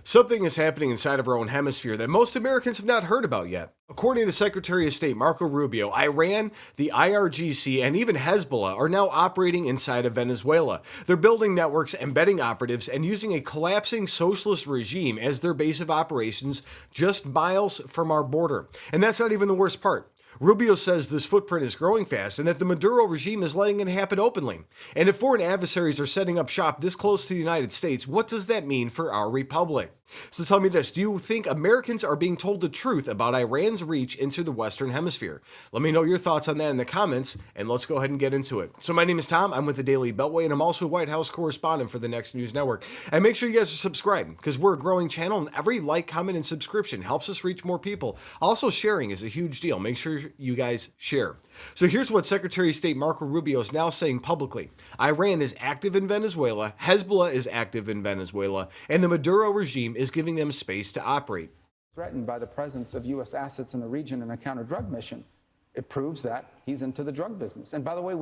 Something is happening inside of our own hemisphere that most Americans have not heard about yet. According to Secretary of State Marco Rubio, Iran, the IRGC, and even Hezbollah are now operating inside of Venezuela. They're building networks, embedding operatives, and using a collapsing socialist regime as their base of operations just miles from our border. And that's not even the worst part. Rubio says this footprint is growing fast and that the Maduro regime is letting it happen openly. And if foreign adversaries are setting up shop this close to the United States, what does that mean for our republic? So tell me this, do you think Americans are being told the truth about Iran's reach into the Western Hemisphere? Let me know your thoughts on that in the comments, and let's go ahead and get into it. So my name is Tom, I'm with the Daily Beltway, and I'm also a White House correspondent for the Next News Network. And make sure you guys are subscribed, because we're a growing channel, and every like, comment, and subscription helps us reach more people. Also, sharing is a huge deal. Make sure you guys share. So here's what Secretary of State Marco Rubio is now saying publicly. Iran is active in Venezuela, Hezbollah is active in Venezuela, and the Maduro regime is giving them space to operate. Threatened by the presence of U.S. assets in the region in a counter-drug mission. It proves that he's into the drug business. And by the way,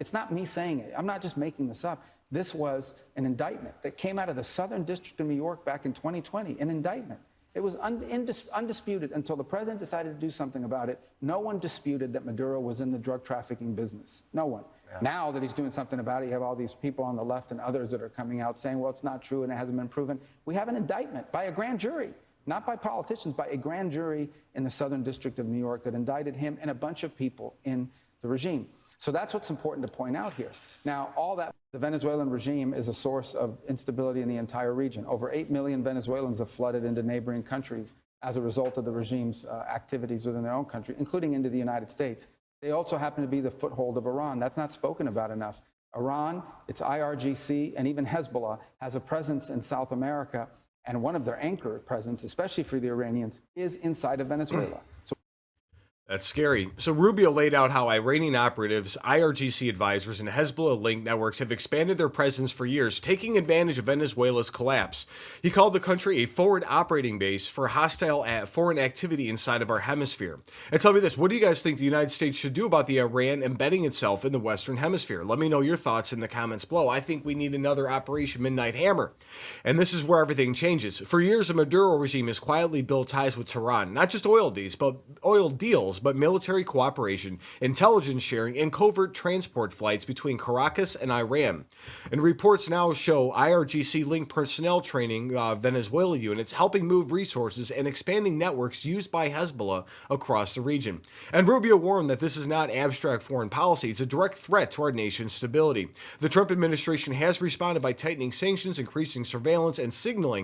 it's not me saying it. I'm not just making this up. This was an indictment that came out of the Southern District of New York back in 2020, an indictment. It was undisputed until the president decided to do something about it. No one disputed that Maduro was in the drug trafficking business. No one. Yeah. Now that he's doing something about it, you have all these people on the left and others that are coming out saying, well, it's not true and it hasn't been proven. We have an indictment by a grand jury, not by politicians, by a grand jury in the Southern District of New York that indicted him and a bunch of people in the regime. So that's what's important to point out here. Now, all that, the Venezuelan regime is a source of instability in the entire region. Over 8 million Venezuelans have flooded into neighboring countries as a result of the regime's activities within their own country, including into the United States. They also happen to be the foothold of Iran. That's not spoken about enough. Iran, its IRGC, and even Hezbollah has a presence in South America, and one of their anchor presence, especially for the Iranians, is inside of Venezuela. That's scary. So Rubio laid out how Iranian operatives, IRGC advisors, and Hezbollah-linked networks have expanded their presence for years, taking advantage of Venezuela's collapse. He called the country a forward operating base for hostile foreign activity inside of our hemisphere. And tell me this, what do you guys think the United States should do about the Iran embedding itself in the Western Hemisphere? Let me know your thoughts in the comments below. I think we need another Operation Midnight Hammer. And this is where everything changes. For years, the Maduro regime has quietly built ties with Tehran, not just oil deals, but military cooperation, intelligence sharing, and covert transport flights between Caracas and Iran. And reports now show IRGC-linked personnel training Venezuela units, helping move resources and expanding networks used by Hezbollah across the region. And Rubio warned that this is not abstract foreign policy, it's a direct threat to our nation's stability. The Trump administration has responded by tightening sanctions, increasing surveillance, and signaling